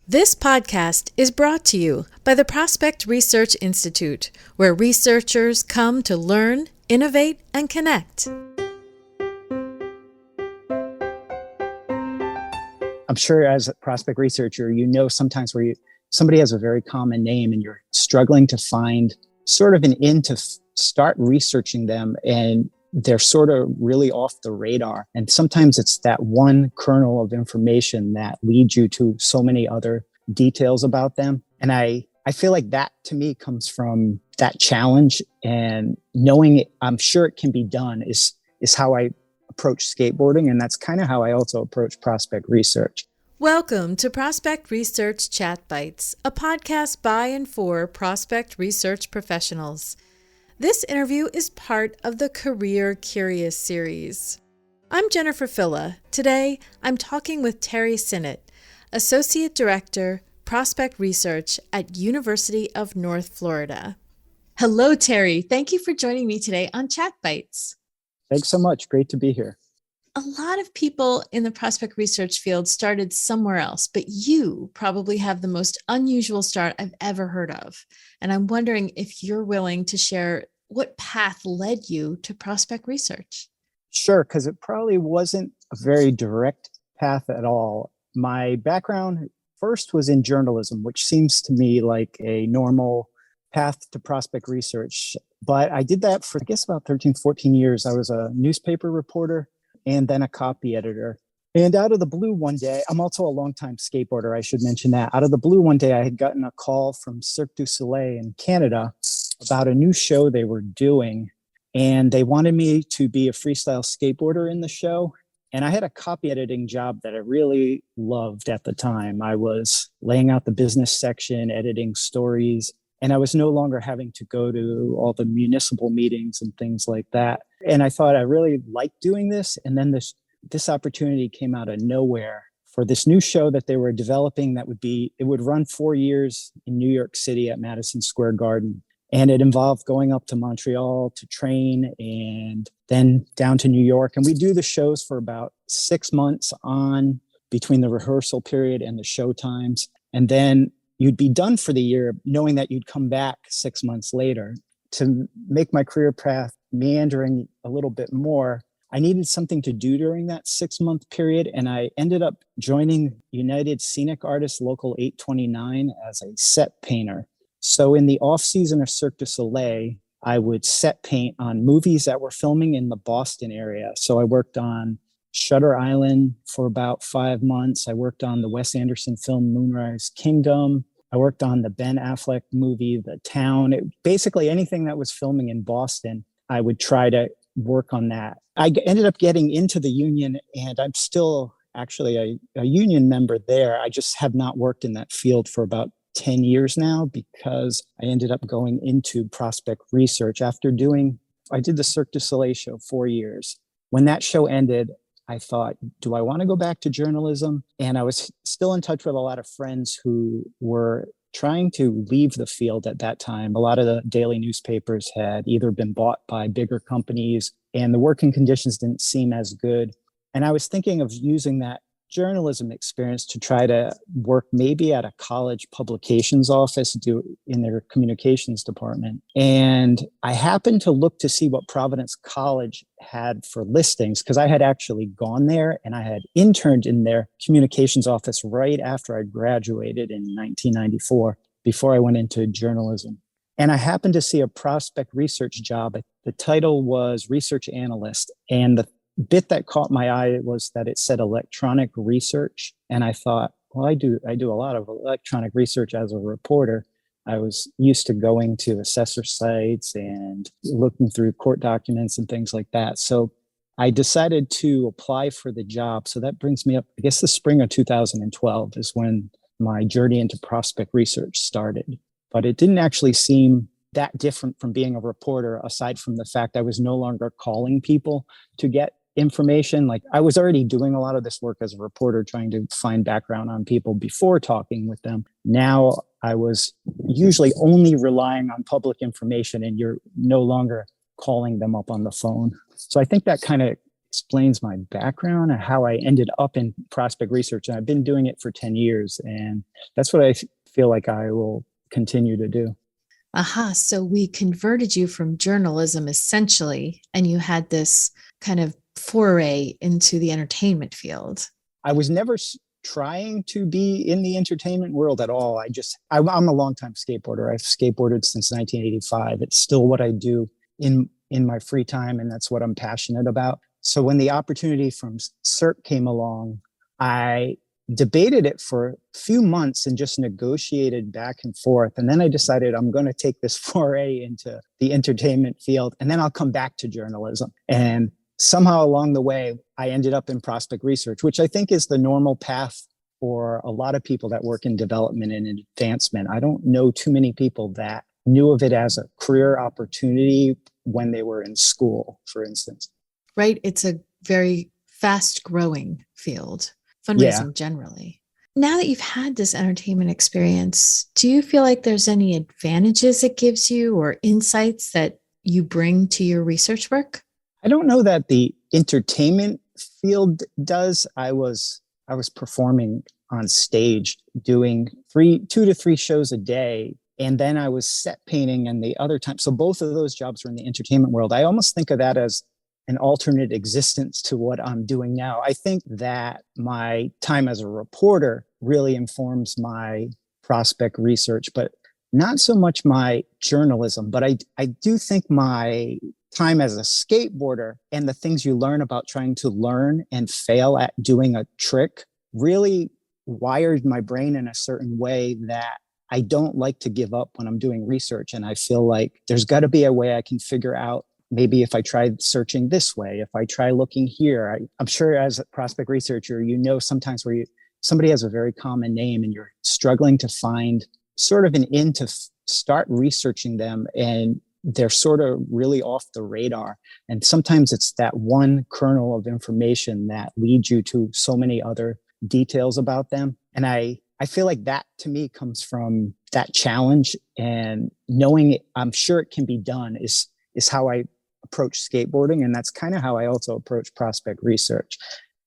This podcast is brought to you by the Prospect Research Institute, where researchers come to learn, innovate, and connect. I'm sure as a prospect researcher, you know sometimes where somebody has a very common name and you're struggling to find sort of an in to start researching them, and they're sort of really off the radar. And sometimes it's that one kernel of information that leads you to so many other details about them. And I feel like that to me comes from that challenge, and knowing it, I'm sure it can be done is how I approach skateboarding. And that's kind of how I also approach prospect research. Welcome to Prospect Research Chat Bites, a podcast by and for prospect research professionals. This interview is part of the Career Curious series. I'm Jennifer Filla. Today, I'm talking with Terry Synnott, Associate Director, Prospect Research at University of North Florida. Hello, Terry. Thank you for joining me today on Chat Bites. Thanks so much. Great to be here. A lot of people in the prospect research field started somewhere else, but you probably have the most unusual start I've ever heard of. And I'm wondering if you're willing to share what path led you to prospect research. Sure, because it probably wasn't a very direct path at all. My background first was in journalism, which seems to me like a normal path to prospect research. But I did that for, I guess, about 13, 14 years. I was a newspaper reporter and then a copy editor. And out of the blue one day, I'm also a longtime skateboarder, I should mention that. Out of the blue one day, I had gotten a call from Cirque du Soleil in Canada about a new show they were doing. And they wanted me to be a freestyle skateboarder in the show. And I had a copy editing job that I really loved at the time. I was laying out the business section, editing stories, and I was no longer having to go to all the municipal meetings and things like that. And I thought I really liked doing this. And then this opportunity came out of nowhere for this new show that they were developing it would run 4 years in New York City at Madison Square Garden. And it involved going up to Montreal to train and then down to New York. And we do the shows for about 6 months on between the rehearsal period and the show times. And then you'd be done for the year knowing that you'd come back 6 months later. To make my career path meandering a little bit more, I needed something to do during that 6-month period. And I ended up joining United Scenic Artists Local 829 as a set painter. So in the off season of Cirque du Soleil, I would set paint on movies that were filming in the Boston area. So I worked on Shutter Island for about 5 months. I worked on the Wes Anderson film Moonrise Kingdom. I worked on the Ben Affleck movie, The Town. Basically anything that was filming in Boston, I would try to work on that. I ended up getting into the union, and I'm still actually a union member there. I just have not worked in that field for about 10 years now because I ended up going into prospect research I did the Cirque du Soleil show 4 years. When that show ended, I thought, do I want to go back to journalism? And I was still in touch with a lot of friends who were trying to leave the field at that time. A lot of the daily newspapers had either been bought by bigger companies and the working conditions didn't seem as good. And I was thinking of using that journalism experience to try to work maybe at a college publications office, in their communications department. And I happened to look to see what Providence College had for listings, because I had actually gone there and I had interned in their communications office right after I graduated in 1994, before I went into journalism. And I happened to see a prospect research job. The title was research analyst. And the bit that caught my eye was that it said electronic research. And I thought, well, I do a lot of electronic research as a reporter. I was used to going to assessor sites and looking through court documents and things like that. So I decided to apply for the job. So that brings me up, I guess the spring of 2012 is when my journey into prospect research started. But it didn't actually seem that different from being a reporter, aside from the fact I was no longer calling people to get information. Like, I was already doing a lot of this work as a reporter, trying to find background on people before talking with them. Now I was usually only relying on public information, and you're no longer calling them up on the phone. So I think that kind of explains my background and how I ended up in prospect research. And I've been doing it for 10 years. And that's what I feel like I will continue to do. Aha. So we converted you from journalism essentially, and you had this kind of foray into the entertainment field. I was never trying to be in the entertainment world at all. I'm a longtime skateboarder. I've skateboarded since 1985. It's still what I do in my free time, and that's what I'm passionate about. So when the opportunity from CERT came along, I debated it for a few months and just negotiated back and forth. And then I decided I'm going to take this foray into the entertainment field, and then I'll come back to journalism. And somehow along the way, I ended up in prospect research, which I think is the normal path for a lot of people that work in development and advancement. I don't know too many people that knew of it as a career opportunity when they were in school, for instance. Right. It's a very fast growing field, fundraising generally. Now that you've had this entertainment experience, do you feel like there's any advantages it gives you or insights that you bring to your research work? I don't know that the entertainment field does. I was performing on stage doing 2 to 3 shows a day. And then I was set painting and the other time. So both of those jobs were in the entertainment world. I almost think of that as an alternate existence to what I'm doing now. I think that my time as a reporter really informs my prospect research, but not so much my journalism. But I do think my time as a skateboarder and the things you learn about trying to learn and fail at doing a trick really wired my brain in a certain way that I don't like to give up when I'm doing research. And I feel like there's got to be a way I can figure out, maybe if I try searching this way, if I try looking here. I'm sure as a prospect researcher, sometimes where somebody has a very common name and you're struggling to find sort of an in to start researching them, and they're sort of really off the radar. And sometimes it's that one kernel of information that leads you to so many other details about them. And I feel like that to me comes from that challenge, and knowing it, I'm sure it can be done is how I approach skateboarding. And that's kind of how I also approach prospect research.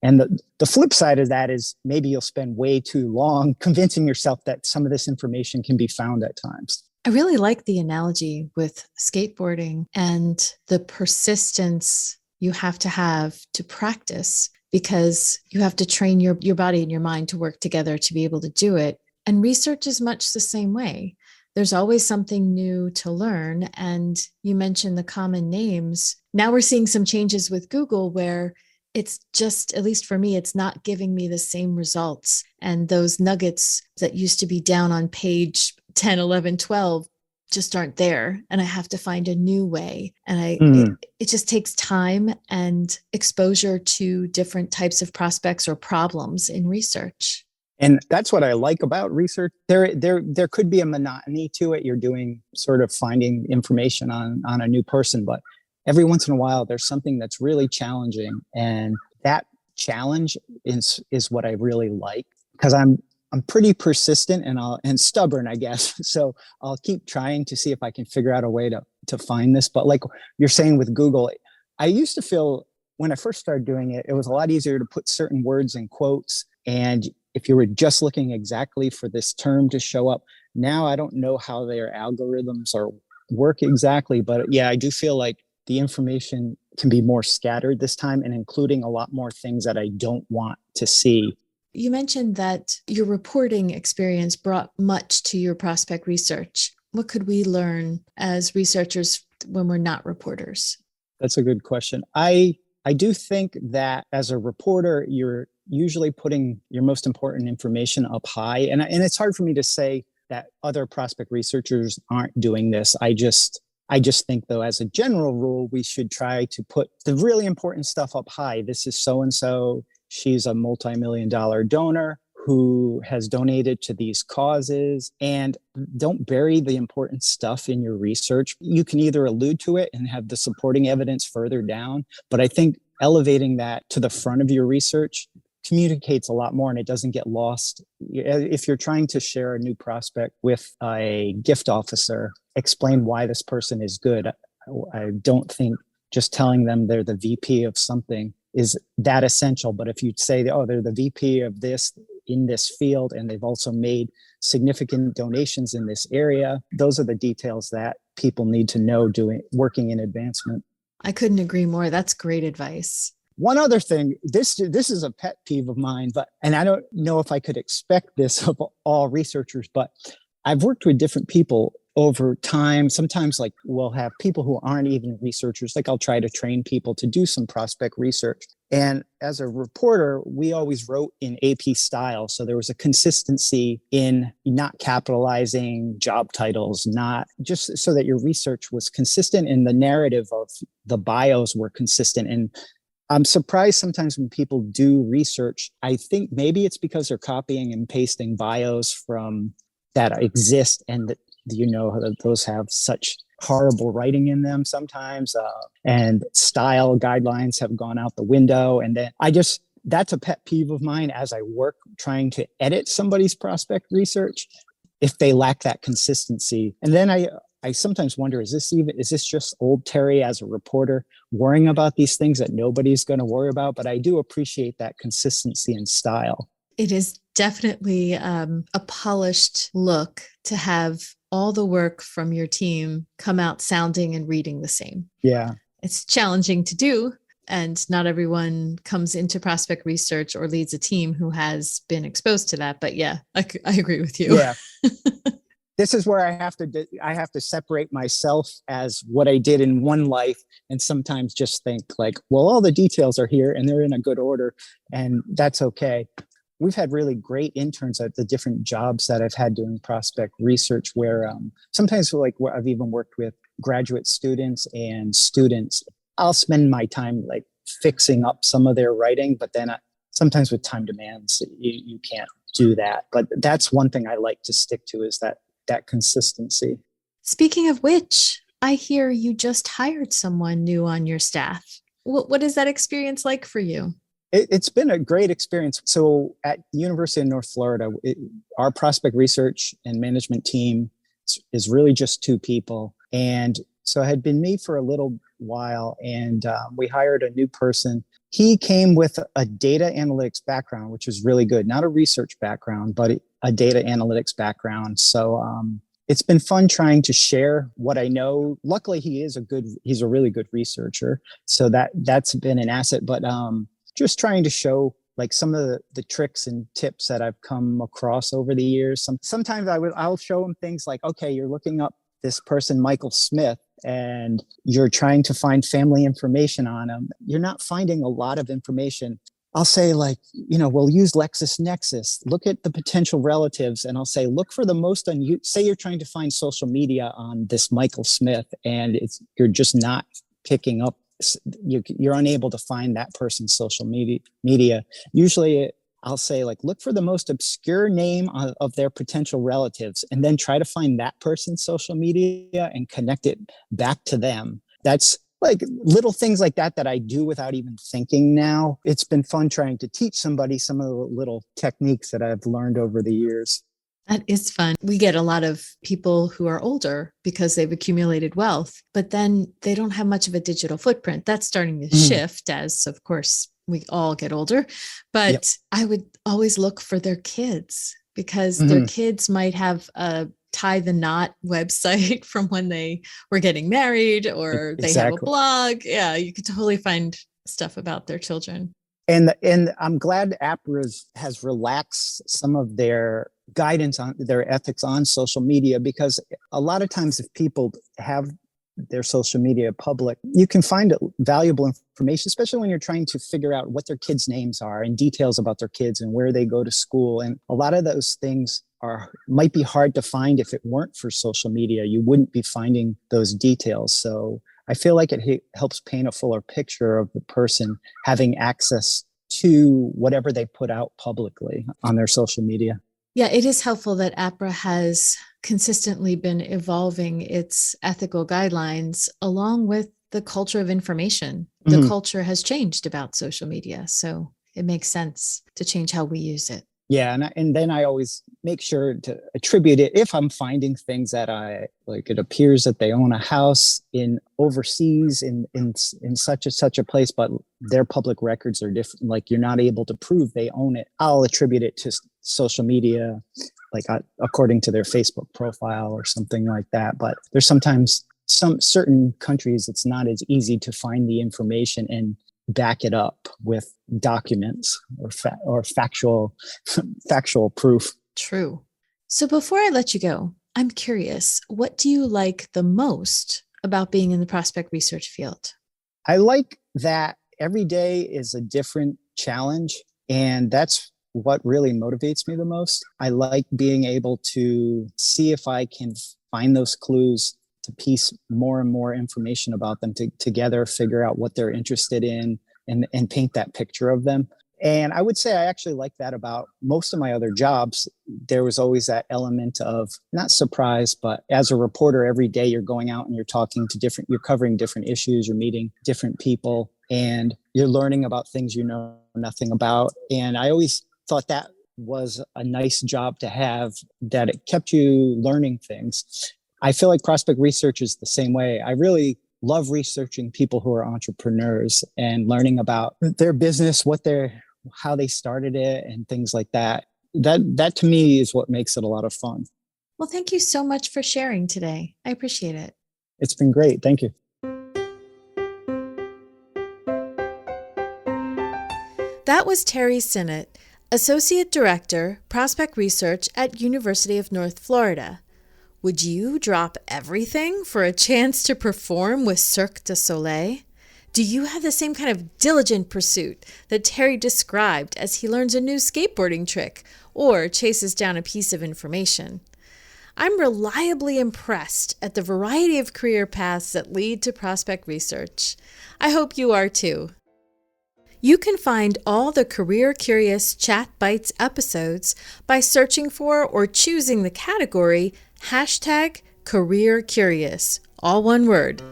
And the flip side of that is maybe you'll spend way too long convincing yourself that some of this information can be found at times. I really like the analogy with skateboarding and the persistence you have to practice, because you have to train your body and your mind to work together to be able to do it. And research is much the same way. There's always something new to learn. And you mentioned the common names. Now we're seeing some changes with Google where it's just, at least for me, it's not giving me the same results. And those nuggets that used to be down on page 10, 11, 12 just aren't there. And I have to find a new way. And it just takes time and exposure to different types of prospects or problems in research. And that's what I like about research. There could be a monotony to it. You're doing sort of finding information on a new person, but every once in a while, there's something that's really challenging. And that challenge is what I really like, because I'm pretty persistent and stubborn, I guess. So I'll keep trying to see if I can figure out a way to find this. But like you're saying with Google, I used to feel when I first started doing it, it was a lot easier to put certain words in quotes. And if you were just looking exactly for this term to show up, now I don't know how their algorithms work exactly. But yeah, I do feel like the information can be more scattered this time, and including a lot more things that I don't want to see. You mentioned that your reporting experience brought much to your prospect research. What could we learn as researchers when we're not reporters? That's a good question. I do think that as a reporter, you're usually putting your most important information up high. And it's hard for me to say that other prospect researchers aren't doing this. I just think, though, as a general rule, we should try to put the really important stuff up high. This is so-and-so. She's a multi-million-dollar donor who has donated to these causes. And don't bury the important stuff in your research. You can either allude to it and have the supporting evidence further down, but I think elevating that to the front of your research communicates a lot more, and it doesn't get lost. If you're trying to share a new prospect with a gift officer, explain why this person is good. I don't think just telling them they're the VP of something is that essential. But if you say, oh, they're the VP of this in this field, and they've also made significant donations in this area, those are the details that people need to know working in advancement. I couldn't agree more. That's great advice. One other thing, this is a pet peeve of mine, and I don't know if I could expect this of all researchers, but I've worked with different people over time. Sometimes like we'll have people who aren't even researchers. Like I'll try to train people to do some prospect research. And as a reporter, we always wrote in AP style. So there was a consistency in not capitalizing job titles, not just so that your research was consistent and the narrative of the bios were consistent. And I'm surprised sometimes when people do research, I think maybe it's because they're copying and pasting bios from that exist, and that, those have such horrible writing in them sometimes, and style guidelines have gone out the window. And then that's a pet peeve of mine as I work trying to edit somebody's prospect research, if they lack that consistency. And then I sometimes wonder, is this just old Terry as a reporter worrying about these things that nobody's going to worry about? But I do appreciate that consistency in style. It is definitely a polished look to have all the work from your team come out sounding and reading the same. Yeah. It's challenging to do. And not everyone comes into prospect research or leads a team who has been exposed to that. But yeah, I agree with you. Yeah. This is where I have to separate myself as what I did in one life, and sometimes just think like, well, all the details are here and they're in a good order, and that's okay. We've had really great interns at the different jobs that I've had doing prospect research, where sometimes like I've even worked with graduate students and students. I'll spend my time like fixing up some of their writing, but then sometimes with time demands, you can't do that. But that's one thing I like to stick to, is that consistency. Speaking of which, I hear you just hired someone new on your staff. What is that experience like for you? It's been a great experience. So at the University of North Florida, our prospect research and management team is really just 2 people. And so it had been me for a little while, and we hired a new person. He came with a data analytics background, which was really good. Not a research background, but a data analytics background. So it's been fun trying to share what I know. Luckily, he's a really good researcher. So that's been an asset. But just trying to show like some of the tricks and tips that I've come across over the years. Sometimes I'll show him things like, okay, you're looking up this person, Michael Smith, and you're trying to find family information on him. You're not finding a lot of information. I'll say like, we'll use LexisNexis, look at the potential relatives. And I'll say, look for the most say you're trying to find social media on this Michael Smith, and you're just not picking up, you're unable to find that person's social media. Usually I'll say like, look for the most obscure name of their potential relatives, and then try to find that person's social media and connect it back to them. That's like little things like that I do without even thinking now. It's been fun trying to teach somebody some of the little techniques that I've learned over the years. That is fun. We get a lot of people who are older because they've accumulated wealth, but then they don't have much of a digital footprint. That's starting to shift as, of course, we all get older. But yep. I would always look for their kids, because their kids might have a Tie the Knot website from when they were getting married, or they have a blog. Yeah, you could totally find stuff about their children. And I'm glad APRA has relaxed some of their guidance on their ethics on social media, because a lot of times if people have their social media public, you can find valuable information, especially when you're trying to figure out what their kids' names are and details about their kids and where they go to school. And a lot of those things might be hard to find if it weren't for social media. You wouldn't be finding those details. So I feel like it helps paint a fuller picture of the person having access to whatever they put out publicly on their social media. Yeah, it is helpful that APRA has consistently been evolving its ethical guidelines along with the culture of information. The culture has changed about social media, so it makes sense to change how we use it. Yeah, and then I always make sure to attribute it if I'm finding things that I like. It appears that they own a house in overseas in such a place, but their public records are different. Like you're not able to prove they own it. I'll attribute it to social media, like according to their Facebook profile or something like that. But there's sometimes some certain countries it's not as easy to find the information and back it up with documents or factual proof. True. So before I let you go, I'm curious, what do you like the most about being in the prospect research field? I like that every day is a different challenge, and that's what really motivates me the most. I like being able to see if I can find those clues, to piece more and more information about them together, figure out what they're interested in, and paint that picture of them. And I would say I actually like that about most of my other jobs. There was always that element of not surprise, but as a reporter, every day you're going out and you're covering different issues, you're meeting different people, and you're learning about things you know nothing about. And I always thought that was a nice job to have, that it kept you learning things. I feel like prospect research is the same way. I really love researching people who are entrepreneurs and learning about their business, how they started it and things like that. That to me is what makes it a lot of fun. Well, thank you so much for sharing today. I appreciate it. It's been great. Thank you. That was Terry Synnott, Associate Director, Prospect Research at University of North Florida. Would you drop everything for a chance to perform with Cirque du Soleil? Do you have the same kind of diligent pursuit that Terry described as he learns a new skateboarding trick or chases down a piece of information? I'm reliably impressed at the variety of career paths that lead to prospect research. I hope you are too. You can find all the Career Curious Chat Bites episodes by searching for or choosing the category #CareerCurious, all one word.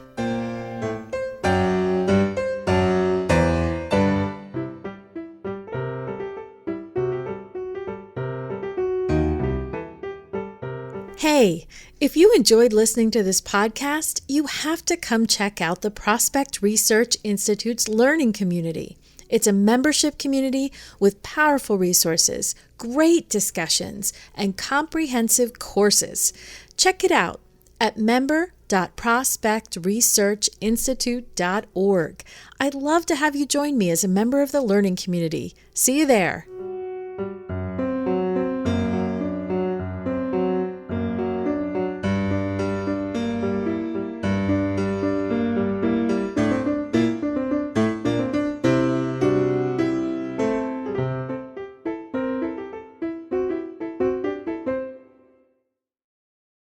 Hey, if you enjoyed listening to this podcast, you have to come check out the Prospect Research Institute's learning community. It's a membership community with powerful resources, great discussions, and comprehensive courses. Check it out at member.prospectresearchinstitute.org. I'd love to have you join me as a member of the learning community. See you there.